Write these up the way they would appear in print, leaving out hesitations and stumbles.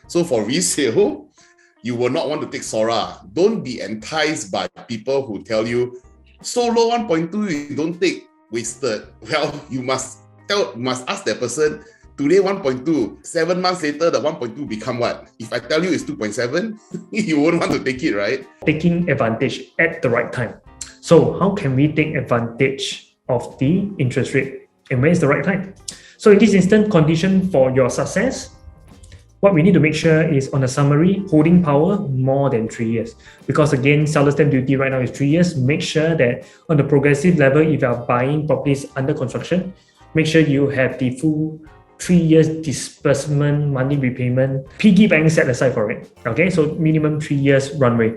So for resale, you will not want to take Sora. Don't be enticed by people who tell you, so low 1.2, you don't take, wasted. Well, you must ask that person, today 1.2, 7 months later, the 1.2 become what? If I tell you it's 2.7, you won't want to take it, right? Taking advantage at the right time. So how can we take advantage of the interest rate? And when is the right time? So in this instant condition for your success, what we need to make sure is on a summary, holding power more than 3 years. Because again, seller stamp duty right now is 3 years. Make sure that on the progressive level, if you are buying properties under construction, make sure you have the full 3 years disbursement, money repayment, piggy bank set aside for it. Okay, so minimum 3 years runway.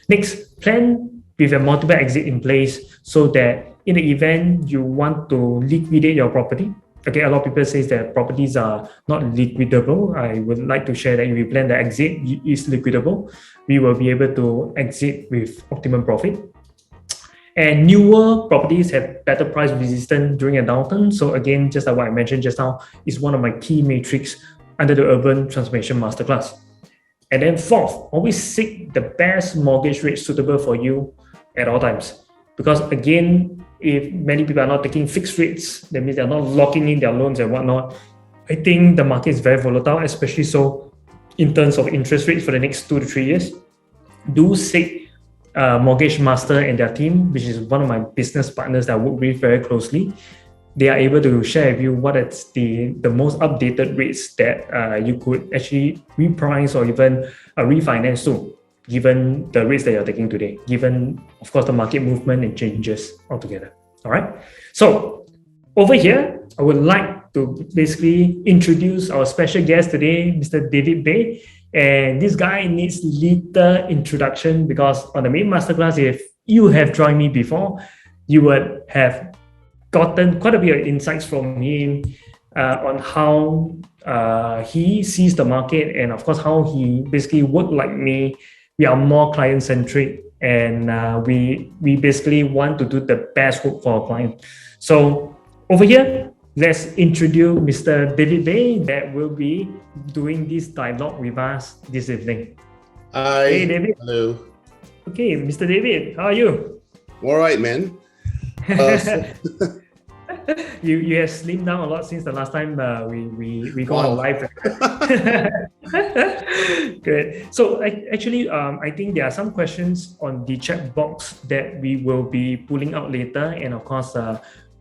Next, plan with a multiple exit in place so that in the event you want to liquidate your property. Okay, a lot of people say that properties are not liquidable. I would like to share that if we plan the exit is liquidable, we will be able to exit with optimum profit. And newer properties have better price resistance during a downturn. So again, just like what I mentioned just now, is one of my key metrics under the Urban Transformation Masterclass. And then fourth, always seek the best mortgage rate suitable for you at all times. Because again, if many people are not taking fixed rates, that means they're not locking in their loans and whatnot. I think the market is very volatile, especially so in terms of interest rates for the next 2 to 3 years. Do seek Mortgage Master and their team, which is one of my business partners that I work with very closely. They are able to share with you what is the most updated rates that you could actually reprice or even refinance to, given the rates that you're taking today, given, of course, the market movement and changes altogether. All right. So over here, I would like to basically introduce our special guest today, Mr. David Bay. And this guy needs little introduction because on the main masterclass, if you have joined me before, you would have gotten quite a bit of insights from him on how he sees the market and, of course, how he basically worked like me. We are more client-centric and we basically want to do the best work for our client. So over here, let's introduce Mr. David Bay that will be doing this dialogue with us this evening. Hi. Hey, David. Hello. Okay, Mr. David, how are you? All right, man. You have slimmed down a lot since the last time we got on live. Good. So actually, I think there are some questions on the chat box that we will be pulling out later, and of course,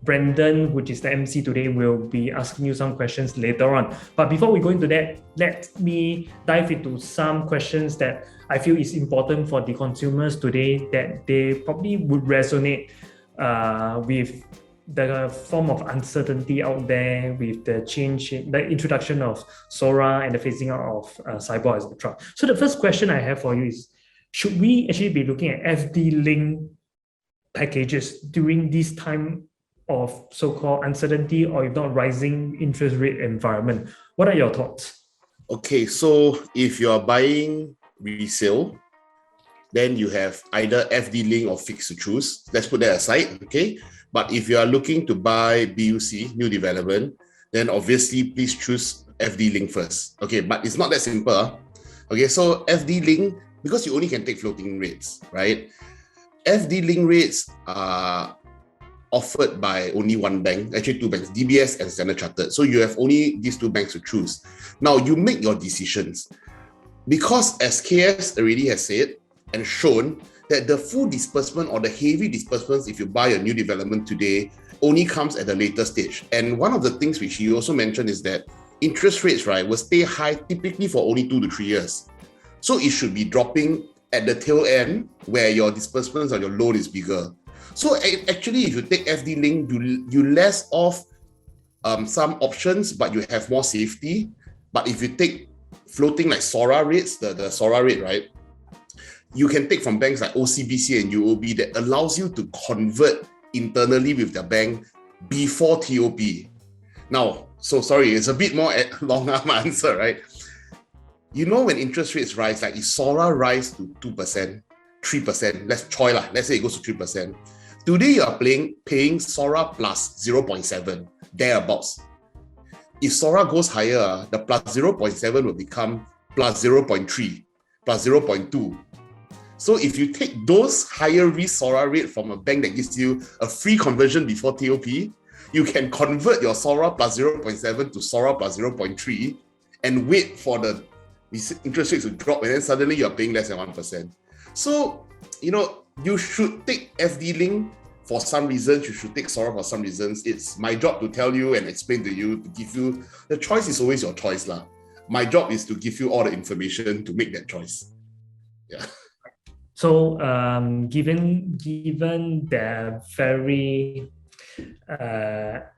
Brandon, which is the MC today, will be asking you some questions later on. But before we go into that, let me dive into some questions that I feel is important for the consumers today that they probably would resonate with the form of uncertainty out there with the change, the introduction of SORA and the phasing out of SIBOR, etc. So the first question I have for you is, should we actually be looking at FD-linked packages during this time of so-called uncertainty or if not rising interest rate environment? What are your thoughts? Okay, so if you're buying resale, then you have either FD link or fixed to choose. Let's put that aside, okay? But if you are looking to buy BUC, new development, then obviously please choose FD link first. Okay, but it's not that simple. Okay, so FD link, because you only can take floating rates, right? FD link rates are offered by only one bank, actually two banks, DBS and Standard Chartered. So you have only these two banks to choose. Now you make your decisions. Because as KS already has said and shown, that the full disbursement or the heavy disbursements, if you buy a new development today, only comes at a later stage. And one of the things which he also mentioned is that interest rates, right, will stay high typically for only 2 to 3 years. So it should be dropping at the tail end where your disbursements or your loan is bigger. So actually, if you take FD link, you less off some options, but you have more safety. But if you take floating like SORA rates, the SORA rate, right, you can take from banks like OCBC and UOB that allows you to convert internally with the bank before TOP. Now, so sorry, it's a bit more longer answer, right? You know, when interest rates rise, like if SORA rise to 2%, 3%, let's say it goes to 3%. Today you are paying SORA plus 0.7, thereabouts. If SORA goes higher, the plus 0.7 will become plus 0.3, plus 0.2. So if you take those higher risk SORA rate from a bank that gives you a free conversion before TOP, you can convert your SORA plus 0.7 to SORA plus 0.3 and wait for the interest rates to drop, and then suddenly you're paying less than 1%. So, you should take FD Link for some reasons, you should take SORA for some reasons. It's my job to tell you and explain to you, to give you, the choice is always your choice lah. My job is to give you all the information to make that choice. Yeah. So, given the very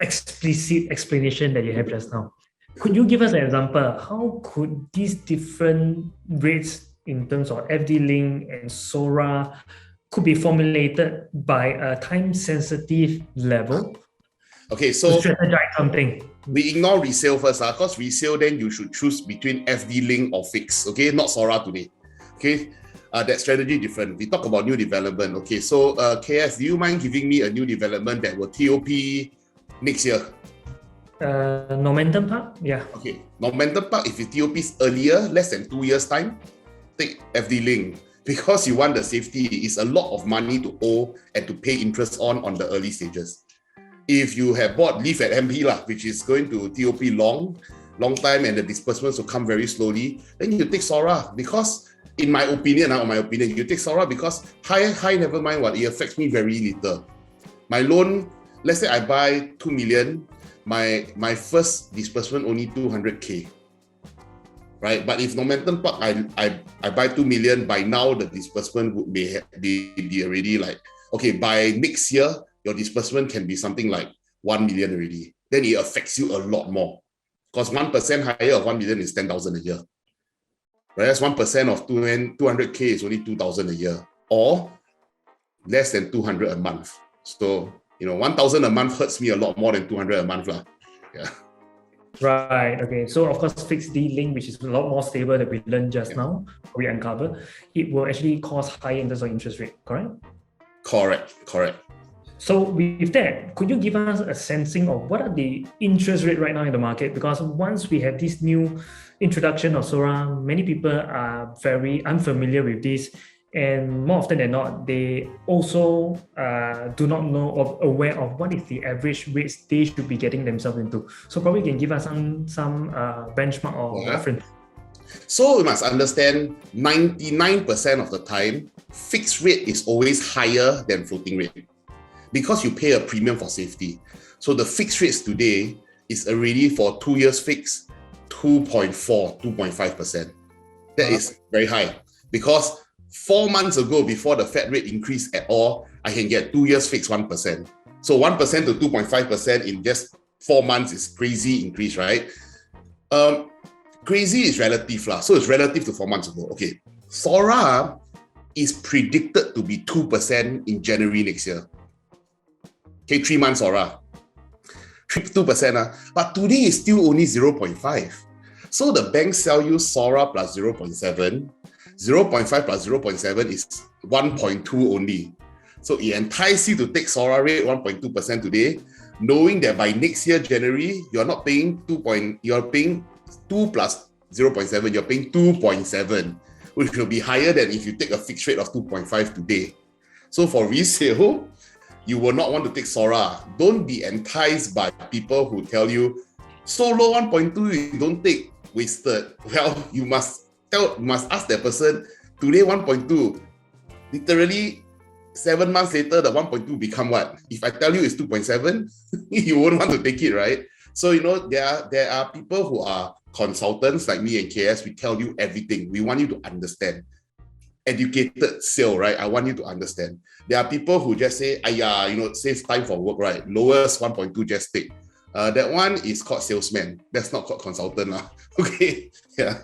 explicit explanation that you have just now, could you give us an example? How could these different rates in terms of FD Link and SORA could be formulated by a time-sensitive level? Okay, so to strategize something. We ignore resale first, because resale, then you should choose between FD Link or fixed. Okay, not SORA today. Okay, that strategy different. We talk about new development. Okay, so KS, do you mind giving me a new development that will TOP next year? Normanton Park, yeah. Okay, Normanton Park, if you TOP earlier, less than 2 years time, take FD Link, because you want the safety. It's a lot of money to owe and to pay interest on the early stages. If you have bought Leaf at MP which is going to TOP long time and the disbursements will come very slowly, then you take SORA, because in my opinion, you take SORA because high never mind what, it affects me very little. My loan, let's say I buy 2 million, my first disbursement only 200K. Right? But if Normanton Park, I buy 2 million, by now the disbursement would be already like, okay, by next year, your disbursement can be something like 1 million already. Then it affects you a lot more. Because 1% higher of 1 million is 10,000 a year. Whereas 1% of 200K is only 2,000 a year, or less than 200 a month. So, 1,000 a month hurts me a lot more than 200 a month. Yeah. Right. Okay. So of course, fixed D Link, which is a lot more stable that we learned just now, we uncover, it will actually cost higher in terms of interest rate, correct? Correct. So with that, could you give us a sensing of what are the interest rate right now in the market? Because once we have this new introduction of SORA, many people are very unfamiliar with this. And more often than not, they also do not know or aware of what is the average rates they should be getting themselves into. So probably you can give us some benchmark or reference. So we must understand 99% of the time, fixed rate is always higher than floating rate because you pay a premium for safety. So the fixed rates today is already for 2 years fixed, 2.4, 2.5%. That is very high because 4 months ago, before the Fed rate increase at all, I can get 2 years fixed 1%. So 1% to 2.5% in just 4 months is crazy increase, right? Crazy is relative lah. So it's relative to 4 months ago. Okay, SORA is predicted to be 2% in January next year. Okay, 3 months SORA, 2%. But today is still only 0.5. So the banks sell you SORA plus 0.7. 0.5 plus 0.7 is 1.2 only. So it entices you to take SORA rate 1.2% today, knowing that by next year, January, you're not paying 2, you're paying 2 plus 0.7, you're paying 2.7, which will be higher than if you take a fixed rate of 2.5 today. So for resale, you will not want to take SORA. Don't be enticed by people who tell you, so low 1.2, you don't take, wasted. Well, you must ask that person, today 1.2, literally 7 months later, the 1.2 become what? If I tell you it's 2.7, you won't want to take it, right? So, there are people who are consultants like me and KS, we tell you everything. We want you to understand. Educated sale, right? I want you to understand. There are people who just say, saves time for work, right? Lowest 1.2, just take. That one is called salesman. That's not called consultant. Okay, yeah.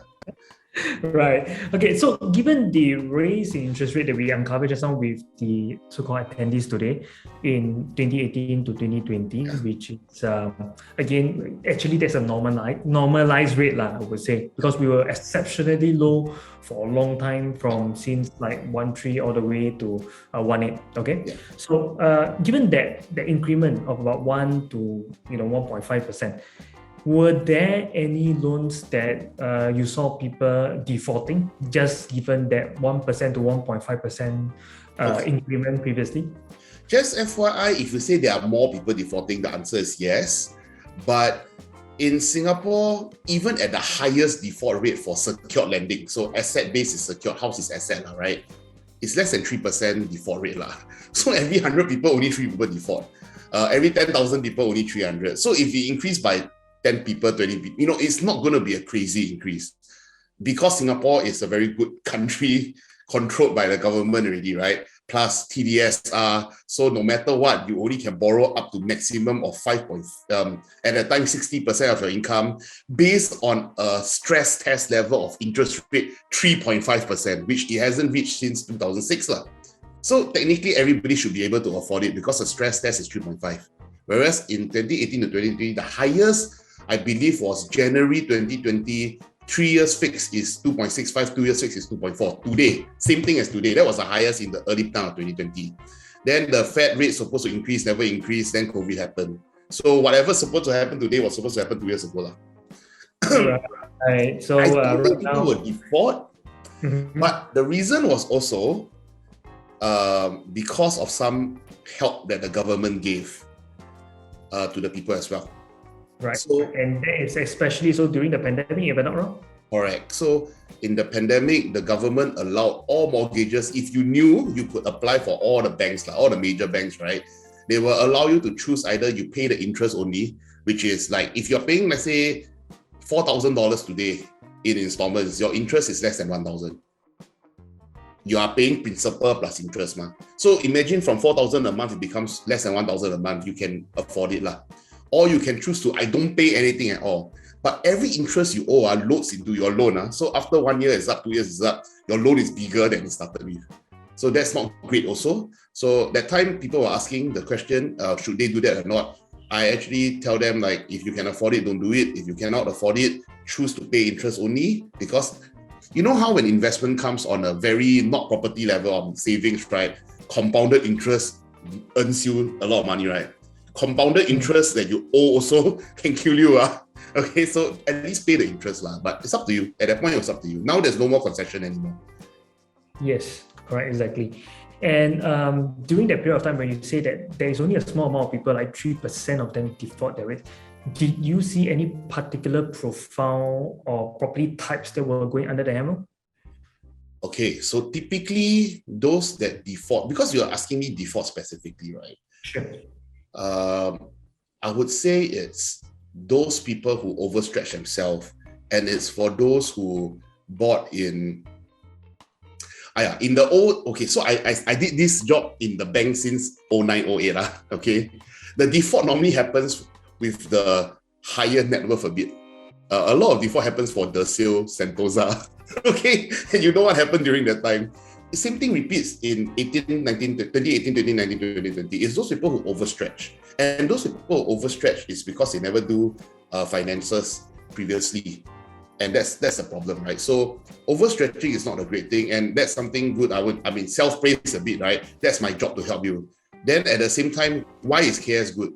Right. Okay. So given the raise in interest rate that we uncovered just now with the so-called attendees today in 2018 to 2020, which is again, actually that's a normalized rate, I would say, because we were exceptionally low for a long time from since like 1.3 all the way to 1.8. Okay. Yeah. So given that the increment of about 1 to 1.5%. were there any loans that you saw people defaulting, just given that 1% to 1.5% increment previously? Just FYI, if you say there are more people defaulting, the answer is yes. But in Singapore, even at the highest default rate for secured lending, so asset-based is secured, house is asset, right? It's less than 3% default rate. So every 100 people, only 3 people default. Every 10,000 people, only 300. So if you increase by 10 people, 20 people, it's not going to be a crazy increase. Because Singapore is a very good country controlled by the government already, right? Plus TDSR. So no matter what, you only can borrow up to maximum of at that time, 60% of your income based on a stress test level of interest rate 3.5%, which it hasn't reached since 2006. So technically, everybody should be able to afford it because the stress test is 3.5. Whereas in 2018 to 2020, the highest, I believe, was January 2020. 3 years fixed is 2.65, 2 years fixed is 2.4. Today, same thing as today. That was the highest in the early part of 2020. Then the Fed rate supposed to increase, never increased, then COVID happened. So whatever's supposed to happen today was supposed to happen 2 years ago. Right. So I think right people now, will default, but the reason was also because of some help that the government gave to the people as well. right. So, and that is especially so during the pandemic, if I'm not wrong. Correct. So in the pandemic, the government allowed all mortgages. If you knew, you could apply for all the banks, all the major banks, right? They will allow you to choose either you pay the interest only, which is like if you're paying, let's say, $4,000 today in installments, your interest is less than 1,000. You are paying principal plus interest. So imagine from 4,000 a month, it becomes less than 1,000 a month. You can afford it. Or you can choose to, I don't pay anything at all. But every interest you owe loads into your loan. So after 1 year is up, 2 years is up, your loan is bigger than it started with. So that's not great also. So that time people were asking the question, should they do that or not? I actually tell them, like, if you can afford it, don't do it. If you cannot afford it, choose to pay interest only. Because you know how when investment comes on a very not property level of savings, right? Compounded interest earns you a lot of money, right? Compounded interest that you owe also can kill you. Okay, so at least pay the interest. But it's up to you. At that point, it's up to you. Now there's no more concession anymore. Yes, correct, exactly. And during that period of time when you say that there is only a small amount of people, like 3% of them default their rate, did you see any particular profile or property types that were going under the hammer? Okay, so typically those that default, because you're asking me default specifically, right? Sure. I would say it's those people who overstretch themselves, and it's for those who bought in the old. Okay, so I did this job in the bank since 0908. Okay, the default normally happens with the higher net worth a bit. A lot of default happens for the sale Sentosa. Okay, and you know what happened during that time? The same thing repeats in 2018, 2019, 2020. It's those people who overstretch. And those people who overstretch is because they never do finances previously. And that's a problem, right? So overstretching is not a great thing. And that's something good. Self-praise a bit, right? That's my job to help you. Then at the same time, why is KS good?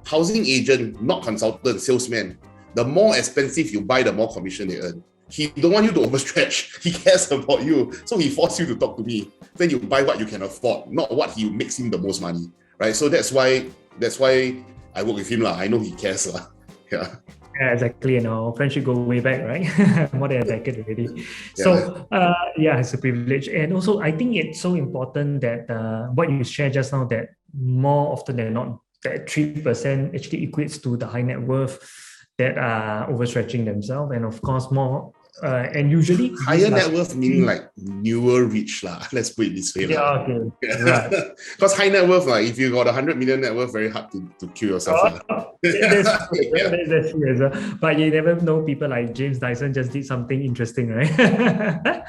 Housing agent, not consultant, salesman. The more expensive you buy, the more commission they earn. He don't want you to overstretch. He cares about you. So he forces you to talk to me. Then you buy what you can afford, not what he makes him the most money. Right? So that's why I work with him. I know he cares. Yeah. Yeah, exactly. And our friendship go way back, right? More than a decade already. So it's a privilege. And also I think it's so important that what you shared just now, that more often than not, that 3% actually equates to the high net worth that are overstretching themselves, and of course more and usually higher net worth meaning like newer rich let's put it this way. Okay. Right. Because high net worth, if you got 100 million net worth, very hard to kill yourself. That's true. But you never know, people like James Dyson just did something interesting, right?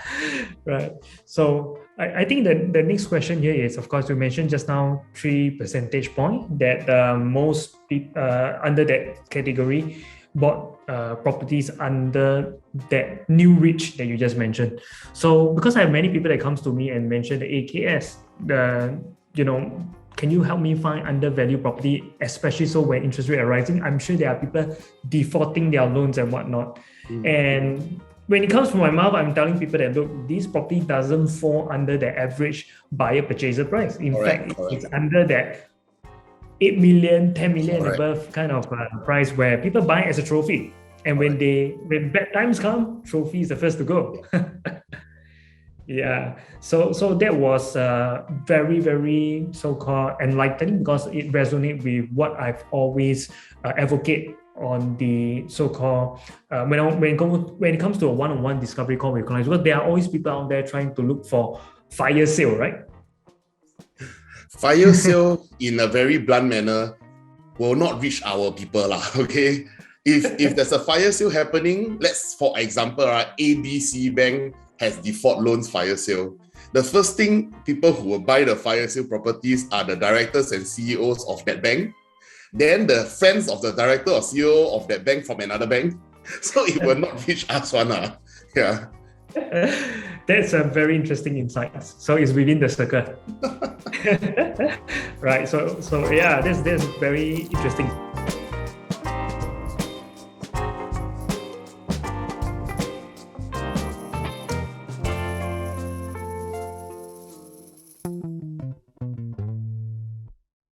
Right. So I think the next question here is, of course, we mentioned just now 3 percentage point that most people under that category bought properties under that new rich that you just mentioned. So because I have many people that comes to me and mention the AKS, can you help me find undervalued property, especially so when interest rates are rising? I'm sure there are people defaulting their loans and whatnot. And when it comes from my mouth, I'm telling people that, look, this property doesn't fall under the average buyer purchaser price. In fact, it's under that 8 million, 10 million above kind of price where people buy as a trophy. And when bad times come, trophy is the first to go. Yeah, so that was very, very so-called enlightening, because it resonates with what I've always advocate on the so-called when it comes to a one-on-one discovery call with clients, because there are always people out there trying to look for fire sale, right? Fire sale, in a very blunt manner, will not reach our people lah. Okay, if there's a fire sale happening, let's, for example, ABC Bank has default loans fire sale. The first thing, people who will buy the fire sale properties are the directors and CEOs of that bank. Then the friends of the director or CEO of that bank from another bank. So it will not reach us one. Yeah. That's a very interesting insight. So it's within the circle. Right. So yeah, that's very interesting.